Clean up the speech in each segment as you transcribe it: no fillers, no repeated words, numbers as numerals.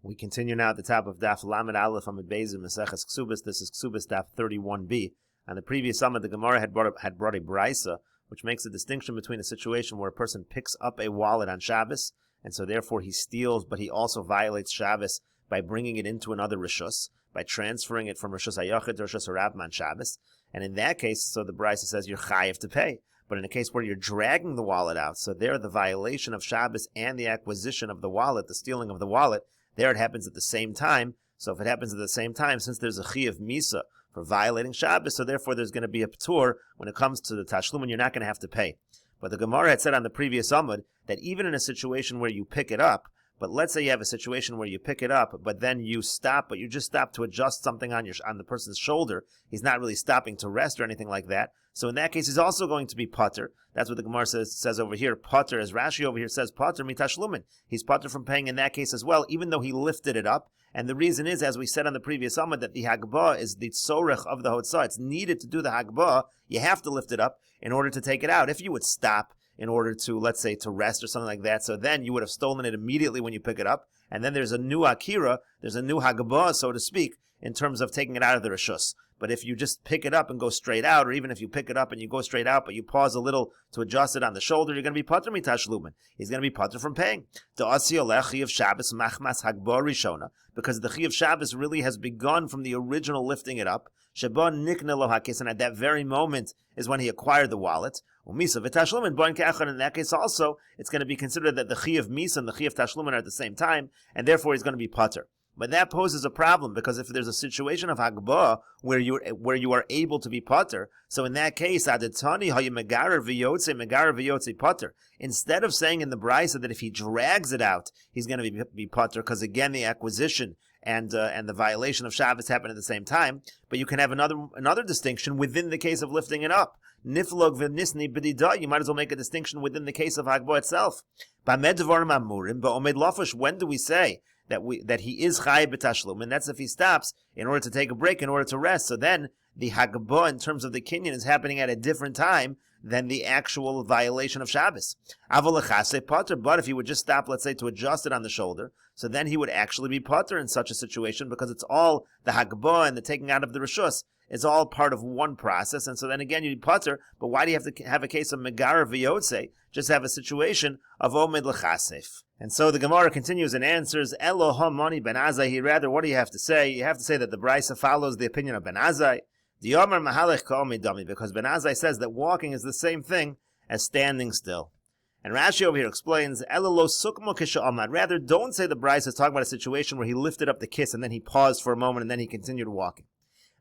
We continue now at the top of Daf Lamed Aleph Amid Beis in Mesechet Kesubos. This is Kesuvos Daf 31b. On the previous summit, the Gemara had brought a brisa, which makes a distinction between a situation where a person picks up a wallet on Shabbos, and so therefore he steals, but he also violates Shabbos by bringing it into another rishus, by transferring it from rishus hayachid to rishus harabim on Shabbos. And in that case, so the brisa says you're chayiv to pay. But in a case where you're dragging the wallet out, so there the violation of Shabbos and the acquisition of the wallet, the stealing of the wallet, there it happens at the same time. So if it happens at the same time, since there's a chiyuv misa for violating Shabbos, so therefore there's going to be a p'tur when it comes to the tashlum, and you're not going to have to pay. But the Gemara had said on the previous Amud that even in a situation where you pick it up, but let's say you have a situation where you pick it up, but then you stop, but you just stop to adjust something on the person's shoulder. He's not really stopping to rest or anything like that. So in that case, he's also going to be pater. That's what the Gemara says over here. Pater, as Rashi over here says, pater mitashlumin. He's pater from paying in that case as well, even though he lifted it up. And the reason is, as we said on the previous Amud, that the hagbah is the tzorech of the hotzah. It's needed to do the hagbah. You have to lift it up in order to take it out. If you would stop in order to, let's say, to rest or something like that, so then you would have stolen it immediately when you pick it up, and then there's a new akira, there's a new hagbah, so to speak, in terms of taking it out of the rishus. But if you just pick it up and go straight out, or even if you pick it up and you go straight out, but you pause a little to adjust it on the shoulder, you're going to be pater mitashlumin. He's going to be pater from paying. Because the chiyuv Shabbos really has begun from the original lifting it up. And at that very moment is when he acquired the wallet. In that case also, it's going to be considered that the chiyuv misa and the chiyuv tashlumin are at the same time, and therefore he's going to be pater. But that poses a problem, because if there's a situation of hagbah where you are able to be pater, so in that case, adetani hayu megarer v'yotze pater. Instead of saying in the brisa that if he drags it out, he's going to be pater, because again the acquisition and the violation of Shabbos happen at the same time. But you can have another distinction within the case of lifting it up. Niflog v'nisni b'dida. You might as well make a distinction within the case of hagbah itself. B'amed dvarim amurim b'omed lafush. When do we say that he is chayiv b'tashlum, and that's if he stops in order to take a break, in order to rest? So then the hagbah in terms of the kinyan is happening at a different time than the actual violation of Shabbos. Avalachase pater, but if he would just stop, let's say, to adjust it on the shoulder, so then he would actually be pater in such a situation, because it's all the hagbah and the taking out of the rishus is all part of one process, and so then again you'd pater. But why do you have to have a case of megar v'yotze? Just have a situation of omed l'chasef. And so the Gemara continues and answers, Elo hamani ben Azai. Rather, what do you have to say? You have to say that the brisa follows the opinion of ben Azai. Diyomer mahalech ka'omid dami, because ben Azai says that walking is the same thing as standing still. And Rashi over here explains, Elo lo sukmo kisha'amad. Rather, don't say the brisa is talking about a situation where he lifted up the kiss and then he paused for a moment and then he continued walking.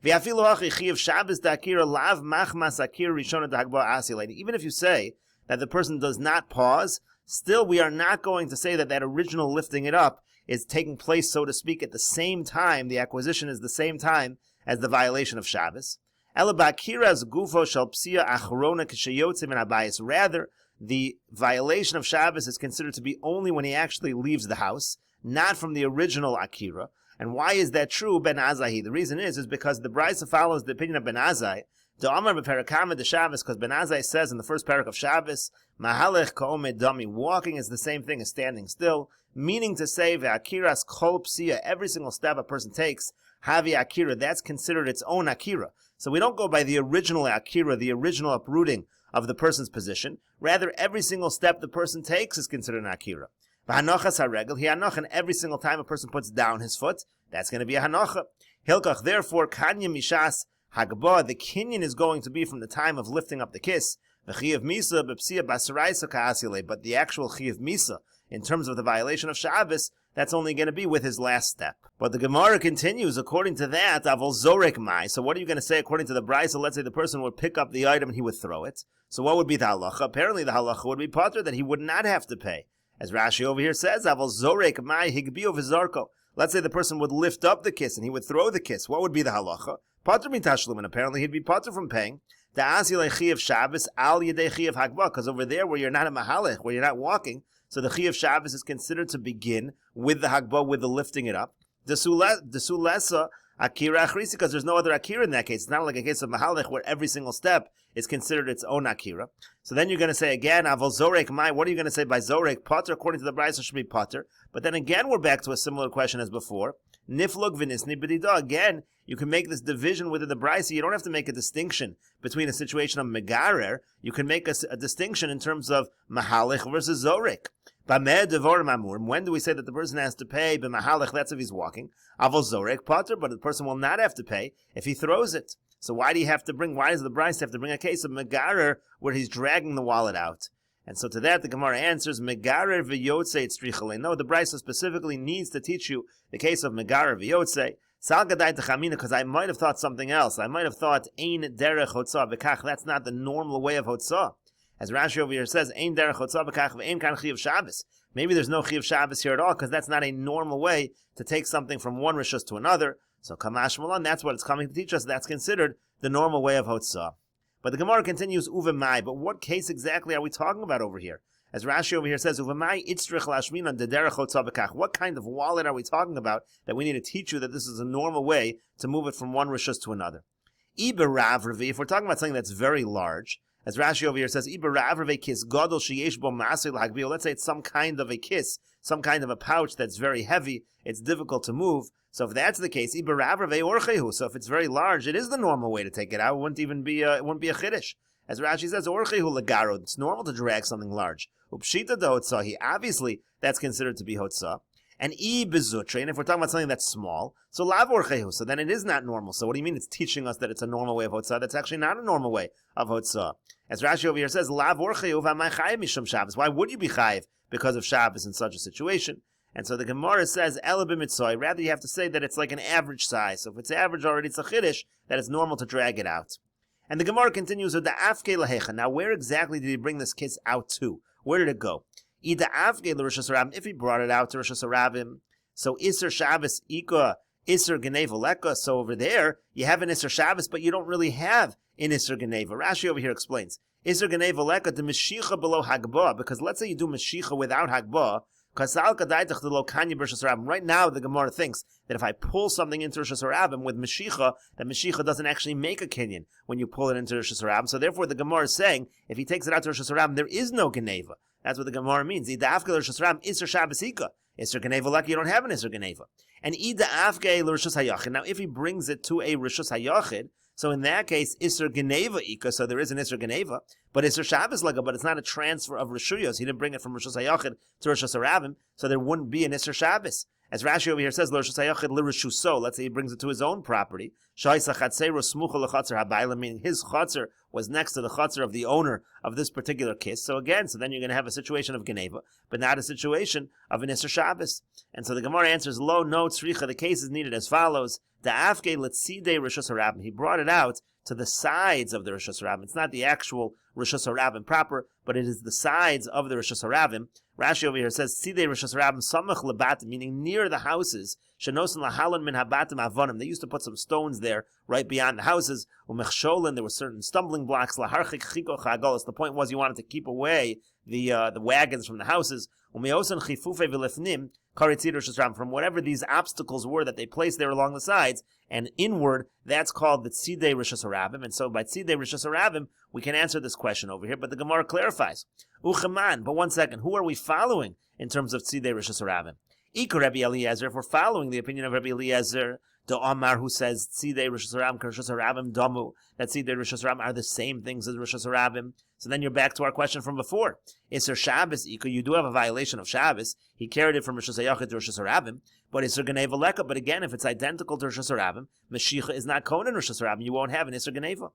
Even if you say that the person does not pause, still we are not going to say that original lifting it up is taking place, so to speak, at the same time. The acquisition is the same time as the violation of Shabbos. Rather, the violation of Shabbos is considered to be only when he actually leaves the house, not from the original akira. And why is that true, Ben Azai? The reason is because the brisa follows the opinion of Ben Azai. The Amar b'perakama de Shabbos, because Ben Azai says in the first parak of Shabbos, Mahalech ka'omed dami, walking is the same thing as standing still, meaning to say, ve'akiras kol psiya, every single step a person takes, havi akira, that's considered its own akira. So we don't go by the original akira, the original uprooting of the person's position. Rather, every single step the person takes is considered an akira. V'hanochas haregel, hianoch, and every single time a person puts down his foot, that's going to be a hanocha. Hilkach, therefore, kanya mishas hagbah, the kinyan is going to be from the time of lifting up the kiss. The chiyuv misa b'psiya basaraisa ka'asile, but the actual chiyuv misa, in terms of the violation of Shabbos, that's only going to be with his last step. But the Gemara continues, according to that, avol zorek mai. So what are you going to say according to the brisa? Let's say the person would pick up the item and he would throw it. So what would be the halacha? Apparently the halacha would be pater, that he would not have to pay. As Rashi over here says, avol zorek mai higbio v'zarko. Let's say the person would lift up the kiss and he would throw the kiss. What would be the halacha? Pater mitashlumin. Apparently he'd be pater from paying. Da'asi lechiyav Shabbos al yedei chiyav hagbah. Because over there where you're not a mahalech, where you're not walking, so the chiyav Shabbos is considered to begin with the hagbah, with the lifting it up. Desulesa Akira Achrisi, because there's no other Akira in that case. It's not like a case of Mahalech where every single step is considered its own Akira. So then you're going to say again, Avol Zorek Mai, what are you going to say by Zorek? Potter, according to the Brisa, should be Potter. But then again, we're back to a similar question as before. Niflug Vinisni B'dida. Again, you can make this division within the Brisa. You don't have to make a distinction between a situation of Megarer. You can make a distinction in terms of Mahalech versus Zorek. When do we say that the person has to pay? B'mahalech, that's if he's walking. Avol Zorek Potter, but the person will not have to pay if he throws it. So why does the Brisa have to bring a case of Megarer where he's dragging the wallet out? And so to that, the Gemara answers, Megarer v'yotze tzrichale. No, the Brisa specifically needs to teach you the case of Megarer v'yotze. Sal gadai techamina, because I might have thought something else. I might have thought, ein derech hotzah v'kach. That's not the normal way of hotzah. As Rashi over here says, ein derech hotzah v'kach v'ein kan chiyuv Shabbos. Maybe there's no chiyuv Shabbos here at all, because that's not a normal way to take something from one rishus to another. So kamash malon, that's what it's coming to teach us. That's considered the normal way of hotzah. But the Gemara continues, uvemai. But what case exactly are we talking about over here? As Rashi over here says, uvemai itzrich lashminan dederech hotzah v'kach. What kind of wallet are we talking about that we need to teach you that this is a normal way to move it from one rishus to another? Iberav revi. If we're talking about something that's very large, as Rashi over here says, Iberav revi kis gadol sheyesh bo masir l'hagbil. Let's say it's some kind of a kiss, some kind of a pouch that's very heavy. It's difficult to move. So if that's the case, so if it's very large, it is the normal way to take it out. It wouldn't even be a chiddush. As Rashi says, it's normal to drag something large. Obviously, that's considered to be hotzah. And and if we're talking about something that's small, so lav orchehu, so then it is not normal. So what do you mean it's teaching us that it's a normal way of hotzah? That's actually not a normal way of hotzah. As Rashi over here says, lav orchehu v'amay chayiv mishum Shabbos. Why would you be chayiv because of Shabbos in such a situation? And so the Gemara says, rather you have to say that it's like an average size. So if it's average already, it's a chiddush, that it's normal to drag it out. And the Gemara continues with the afke lahecha. Now where exactly did he bring this kiss out to? Where did it go? If he brought it out to Rosh Hashanah, so Isser Shabbos Ika, Isser Geneva Leka. So over there, you have an Isser Shabbos, but you don't really have an Isser Geneva. Rashi over here explains, Isser Geneva Leka, the Meshicha below Hagbah, because let's say you do Meshicha without Hagbah, right now, the Gemara thinks that if I pull something into Rosh Hashanah with Meshicha, that Meshicha doesn't actually make a kinyan when you pull it into Rosh Hashanah. So therefore, the Gemara is saying, if he takes it out to Rosh Hashanah, there is no Geneva. That's what the Gemara means. Ida Rosh Hashanah Isser Shabbos Ika. Isser Geneva like you don't have an Isser Geneva. And Ida Afke L'Rishus Hayachid. Now, if he brings it to a Rishus Hayachid, so in that case, Isser Geneva Ika, so there is an Isser Geneva, but Isser Shabbos Lega, but it's not a transfer of Rishuyos. He didn't bring it from Rishus Hayachid to Rishus Harabim, so there wouldn't be an Isser Shabbos. As Rashi over here says, L'Rishus Hayachid L'Rishuso, let's say he brings it to his own property. Meaning his chatzar was next to the chatzar of the owner of this particular kiss. So again, then you're going to have a situation of Geneva, but not a situation of an Isser Shabbos. And so the Gemara answers, Lo, no, tzricha, the case is needed as follows. The afke letzidei Rishus Harabim. He brought it out to the sides of the Rishus Harabim. It's not the actual Rishus Harabim proper, but it is the sides of the Rishus Harabim. Rashi over here says, Sidei Rishus Harabim samach lebatim, meaning near the houses. Shenosin lahalon min habatim avonim. They used to put some stones there right beyond the houses. Umechsholin, there were certain stumbling blocks. Laharchik chiko chagolos. The point was you wanted to keep away the wagons from the houses. Umeosan chifufe v'lefnim. From whatever these obstacles were that they placed there along the sides, and inward, that's called the Tzidei Rishus Harabim. And so by Tzidei Rishus Harabim, we can answer this question over here, but the Gemara clarifies. Uchaman, but one second, who are we following in terms of Tzidei Rishus Harabim? Ika Rabbi Eliezer, if we're following the opinion of Rabbi Eliezer, the Omar who says Tzidei Rishus Harabim, Rishus Harabim Damu, that Tzidei Rishus Harabim are the same things as Rishus Harabim. So then you're back to our question from before. Isser Shabbos, Ika, you do have a violation of Shabbos. He carried it from Rishus Hayachid to Rishus Harabim, but Isser Geneva Leka. But again, if it's identical to Rishus Harabim, Meshicha is not Kohen in Rishus Harabim. You won't have an Isser Geneva.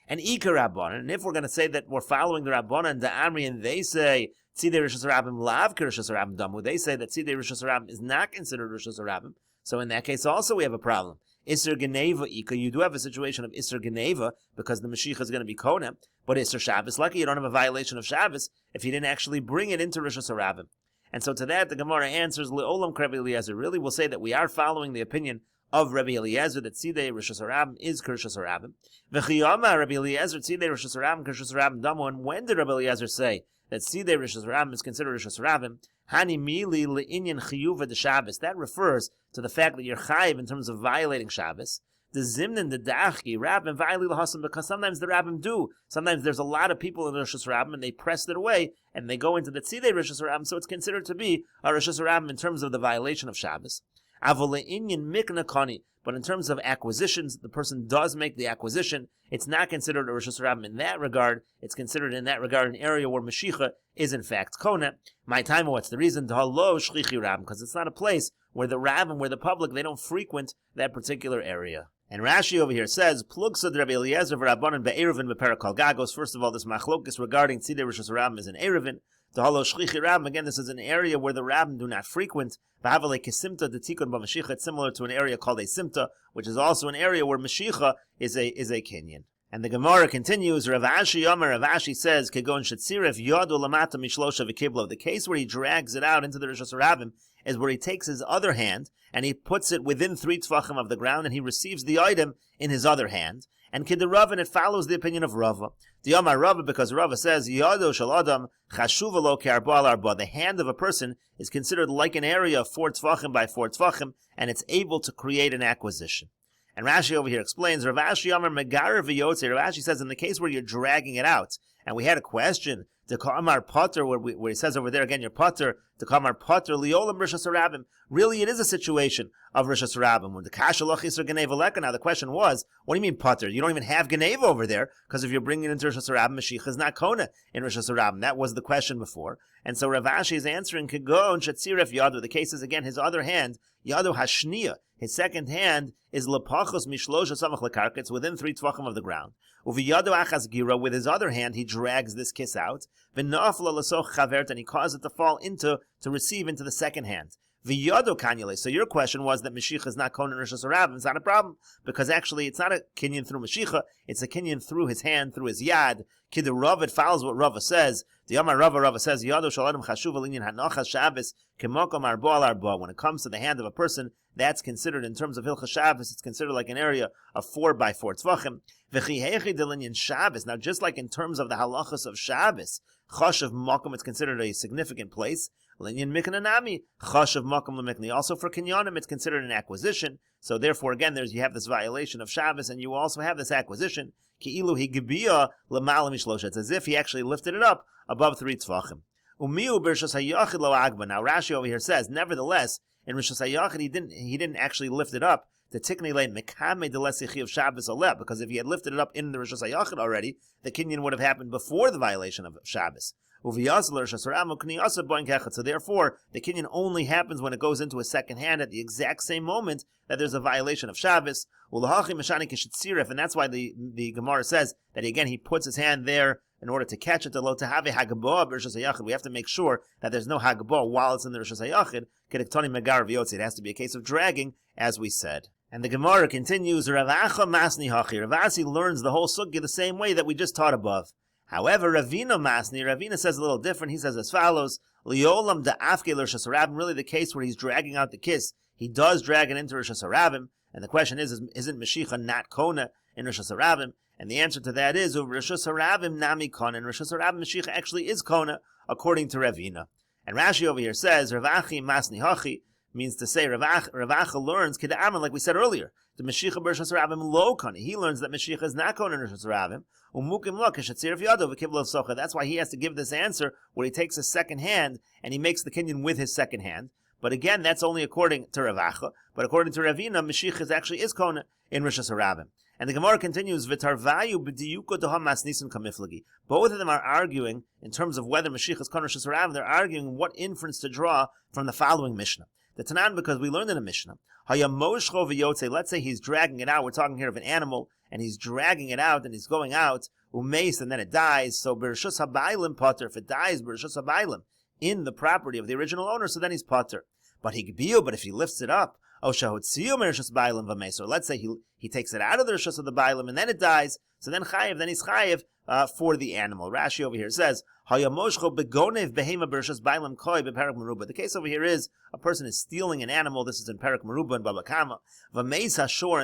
And Ika Rabbanan, and if we're going to say that we're following the Rabbanan, the Amri, and they say Tzidei Rishus Harabim Lav Rishus Harabim Damu, they say that Tzidei Rishus Harabim is not considered Rishus Harabim. So in that case also we have a problem. Isser Geneva Ika, you do have a situation of Isser Geneva because the Mashiach is going to be Kohen, but Isser Shabbos, lucky you don't have a violation of Shabbos if you didn't actually bring it into Rishus Harabim. And so to that the Gemara answers, Le'olam Rabbi Eliezer, really we'll say that we are following the opinion of Rabbi Eliezer that Tzidei Rishus Harabim is Rishus Harabim. V'chiyama Rabbi Eliezer Tzidei Rishus Harabim Rishus Harabim Damu. And when did Rabbi Eliezer say that Sidei Rishus Rabim is considered Rishus Rabim, Hani Mili Le'inyan Chiyuva de Shabbos. That refers to the fact that you're chayiv in terms of violating Shabbos. The Zimnin, the Da'achki, Rabbim, Va'ili L'Hasam, because sometimes the Rabbim do. Sometimes there's a lot of people in Rishus Rabim and they press it away and they go into the Tzidei Rishus Rabim, so it's considered to be a Rishus Rabim in terms of the violation of Shabbos. Avole'inyan Mikna Kani. But in terms of acquisitions, the person does make the acquisition. It's not considered a Rishus Rabim in that regard. It's considered in that regard an area where Mashiach is in fact Kona. My time, what's the reason? Because it's not a place where the Rabbim, where the public, they don't frequent that particular area. And Rashi over here says, Plugsad Rabbi Eliezer v'Rabbanan be'eruvin be'perakal gagos. First of all, this machlokis regarding Tzidei Rishus Rabim is an eruvin. Again, this is an area where the Rabbim do not frequent. It's similar to an area called a simta, which is also an area where Mashiach is a kinyan. And the Gemara continues, Rav Ashi says, the case where he drags it out into the Rishus Rabim is where he takes his other hand and he puts it within 3 tefachim of the ground and he receives the item in his other hand. And Kidirav, and it follows the opinion of Rava. The Amar Rava, because Rava says, Yado shel Adam chashuva lo ke'arba'al arba. The hand of a person is considered like an area of 4 tefachim by 4 tefachim, and it's able to create an acquisition. And Rashi over here explains, Rav Ashi Amar Megar v'yotze. Rav Ashi says, in the case where you're dragging it out, and we had a question, to Kamar Potter, where he says over there again, you're Potter, to Kamar Potter, Liolam Rishus Rabim. Really, it is a situation of Rishus Rabim. When the Kashalachis or Geneva Leka, now the question was, what do you mean Potter? You don't even have Geneva over there, because if you're bringing it into Rishus Rabim, Mashiach is not Kona in Rishus Rabim. That was the question before. And so Rav Ashi is answering, Kagon Shatziref Yadu. The case is again, his other hand, Yadu Hashniya. His second hand is Lepachos Mishlosha Samach Lekarka. It's within 3 tefachim of the ground. Uviyadu Achas Gira. With his other hand, he drags this kiss out. V'nafla Lasoch Chavert, and he causes it to fall into, to receive into the second hand. V'yadu Kanyale. So your question was that Mashiach is not Konan Rishus Rabim. It's not a problem, because actually it's not a kinyan through Mashiach. It's a kinyan through his hand, through his yad. Kid Rav, it follows what Rava says. The Amar Rava says, Yadu Shaladim Chashuv Alinyan Hanochas Shabbos Kemokom Arba al Arba. When it comes to the hand of a person, that's considered, in terms of Hilchas Shabbos, it's considered like an area of 4 by 4 tvachim. V'chihechi delinyan Shabbos. Now, just like in terms of the halachas of Shabbos, Choshev Mokom, it's considered a significant place. Linyan Miknanami, Choshev Mokom Lemikni. Also for Kinyanim, it's considered an acquisition. So therefore, again, you have this violation of Shabbos, and you also have this acquisition. Ki'ilu higibiya l'malam mishlosha. It's as if he actually lifted it up above 3 tvachim. Umiu b'rishus hayachid lo agba. Now Rashi over here says, nevertheless, in Rishus hayachid he didn't actually lift it up to tiknei le mekame de lesichi of Shabbos aleh, because if he had lifted it up in the Rishus hayachid already, the kinyan would have happened before the violation of Shabbos. So therefore, the kinyan only happens when it goes into a second hand at the exact same moment that there's a violation of Shabbos. And that's why the Gemara says that again he puts his hand there in order to catch it. We have to make sure that there's no hagabah while it's in the Rishus hayachid. It has to be a case of dragging, as we said. And the Gemara continues, Ravasi learns the whole sugya the same way that we just taught above. However, Ravina says a little different. He says as follows, Liolam da'afke l'Rishus Rabim. Really the case where he's dragging out the kiss, he does drag it into Rishus Rabim. And the question is, isn't Mashiach not Kona in Rishus Rabim? And the answer to that is, Rishus Rabim nami Kona. In Rishus Rabim, Mashiach actually is Kona, according to Ravina. And Rashi over here says, Ravachi masni hachi, means to say Ravacha learns Keda'aman, like we said earlier. The Mashiach b'Rishus Rabim lo Kona. He learns that Mashiach is not Kona in Rishus Rabim. That's why he has to give this answer where he takes his second hand and he makes the kinyan with his second hand. But again, that's only according to Ravacha. But according to Ravina, Mashiach actually is Kona in Rishus Rabim. And the Gemara continues, V'tarvayu b'diyuko doha masnisin kamiflagi. Both of them are arguing, in terms of whether Mashiach is Kona Rishus Rabim, they're arguing what inference to draw from the following Mishnah. The Tanan, because we learned in a Mishnah, Hayamoshcho v'yotze, let's say he's dragging it out, we're talking here of an animal, and he's dragging it out, and he's going out, umeis, and then it dies, so b'rishus habaylim potter, if it dies, b'rishus habaylim, in the property of the original owner, so then he's potter. But if he lifts it up, Or let's say he takes it out of the rishus of the bailim and then it dies. So then he's chayiv for the animal. Rashi over here says, the case over here is a person is stealing an animal. This is in Perak Meruba and Baba Kama. And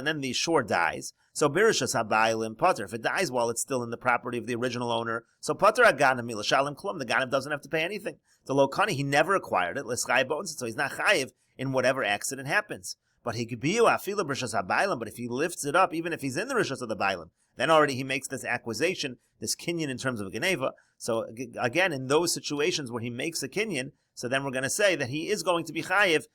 then the shore dies. So birishas habaylim pater. If it dies while it's still in the property of the original owner, so pater aganim milashalim klum. The ganav doesn't have to pay anything. The lokani, he never acquired it. L'schayv owns it, so he's not chayiv in whatever accident happens. But he could be afila birishas habaylim. But if he lifts it up, even if he's in the rishas of the baylim, then already he makes this acquisition, this kinyan in terms of a geneva. So again, in those situations where he makes a kinyan, so then we're going to say that he is going to be chayiv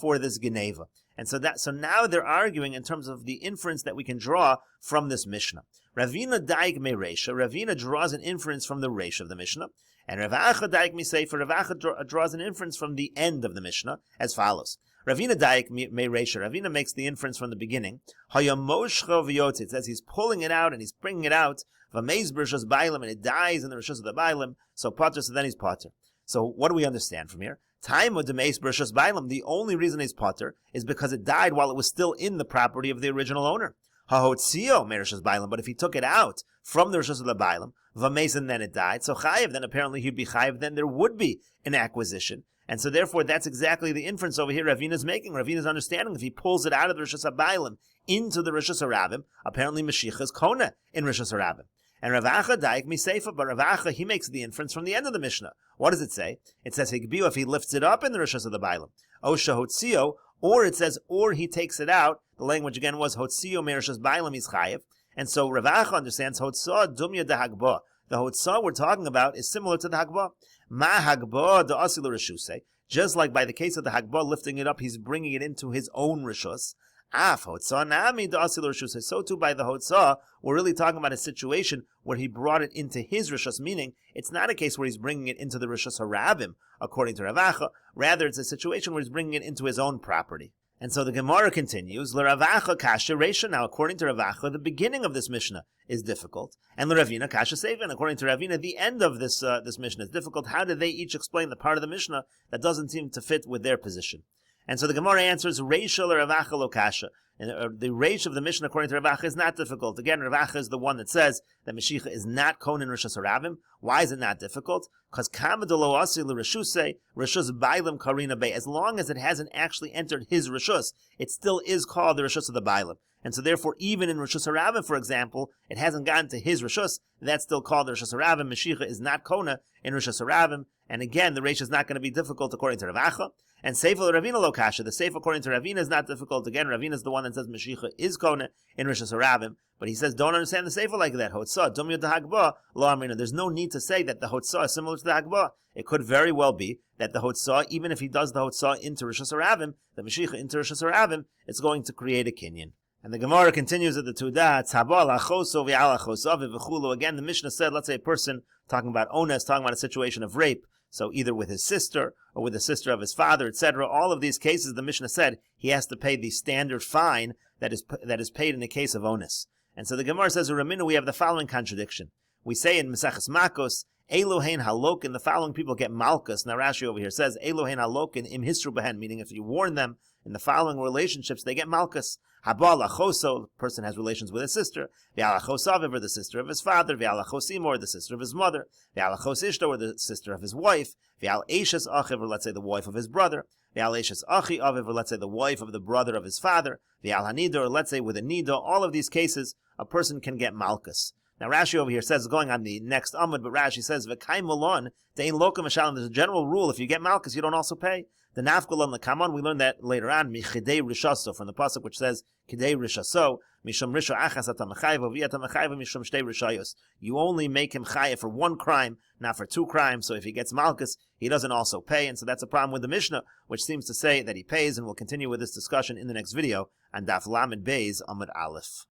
for this geneva. And so now they're arguing in terms of the inference that we can draw from this Mishnah. Ravina daik me reisha. Ravina draws an inference from the reisha of the Mishnah. And Rav Acha daik me sefer. Rav Acha draws an inference from the end of the Mishnah as follows. Ravina daik me reisha. Ravina makes the inference from the beginning. Hayamoshcha v'yotzi. It says he's pulling it out and he's bringing it out. V'meiz b'rishas bailim, and it dies in the rishas of the bailim. So pater, so then he's pater. So what do we understand from here? Time of demeis b'rishas bailim. The only reason he's pater is because it died while it was still in the property of the original owner. Hahotzio merishas bailim. But if he took it out from the rishas of the bailim, v'meiz, and then it died. So chayiv, then apparently he'd be chayiv. Then there would be an acquisition. And so therefore that's exactly the inference over here Ravina's making. Ravina's understanding, if he pulls it out of the rishas habaylim into the rishas harabim, apparently Mashiach is kona in rishas harabim. And Rav Acha daik miseifa, but Rav Acha, he makes the inference from the end of the Mishnah. What does it say? It says higbiu, if he lifts it up in the rishas of the bailim, o shahotzio, or it says, or he takes it out. The language again was hotzio merishas bailim is chayev. And so Rav Acha understands hotzah dumya de hagba. The hotzah we're talking about is similar to the hagba. Ma hagba de asilu rishuse. Just like by the case of the hagba lifting it up, he's bringing it into his own rishus. So too by the hotzah, we're really talking about a situation where he brought it into his rishus, meaning it's not a case where he's bringing it into the rishus harabim, according to Rav Acha. Rather, it's a situation where he's bringing it into his own property. And so the Gemara continues, L'Rav Acha kasha reisha. Now, according to Rav Acha, the beginning of this Mishnah is difficult, and L'Ravina kasha seif. And according to Ravina, the end of this Mishnah is difficult. How do they each explain the part of the Mishnah that doesn't seem to fit with their position? And so the Gemara answers, Reisha Rav Acha lo kasha. And the Reish of the Mishnah, according to Rav Acha, is not difficult. Again, Rav Acha is the one that says that Mashiach is not konin rishus harabim. Why is it not difficult? Because kamadalo asi l'rishuse rishus bailim karina bay. As long as it hasn't actually entered his rishus, it still is called the rishus of the bailim. And so therefore, even in rishus harabim, for example, it hasn't gotten to his rishus. That's still called the rishus harabim. Mashiach is not kona in rishus harabim. And again, the Reish is not going to be difficult according to Rav Acha. And Seifel Ravina lo kasha. The Seif according to Ravina is not difficult. Again, Ravina is the one that says Mashiach is kona in rishus harabim. But he says, don't understand the Seifel like that. Hotzah, dum yod hagba, lo amrina. There's no need to say that the Hotzah is similar to the Hagba. It could very well be that the Hotzah, even if he does the Hotzah into rishus harabim, the Mashiach into rishus harabim, it's going to create a kinyan. And the Gemara continues at the Tudah, Tzabal achoso v'al achosav v'chulu. Again, the Mishnah said, let's say a person talking about ones, talking about a situation of rape, so either with his sister or with the sister of his father, etc. All of these cases, the Mishnah said, he has to pay the standard fine that is paid in the case of onus. And so the Gemara says, Raminu, we have the following contradiction. We say in Mesechet Makos, Elohein halokin, the following people get malchus. Now Rashi over here says, Elohein halokin im hisru behen, meaning if you warn them in the following relationships, they get malchus. Habal achoso, the person has relations with his sister. V'al achosav, or the sister of his father. V'al achosim, or the sister of his mother. V'al achos ishto, or the sister of his wife. V'al eshes achiv, or let's say the wife of his brother. V'al eshes achi aviv, or let's say the wife of the brother of his father. V'al hanida, or let's say with a nida. All of these cases, a person can get malchus. Now Rashi over here says, going on the next Amud, but Rashi says, V'kai malon, dein loka mashalim. There's a general rule, if you get malchus, you don't also pay. The nafkulon l'kamon, we learned that later on, michidei rishaso, from the pasuk which says, kidei rishaso, mishum risha achas atam mechayvo, v'yatam mechayvo mishum shtei rishayos. You only make him chayav for one crime, not for two crimes, so if he gets malchus, he doesn't also pay, and so that's a problem with the Mishnah, which seems to say that he pays, and we'll continue with this discussion in the next video on Daf Lamed Beis Amud Aleph.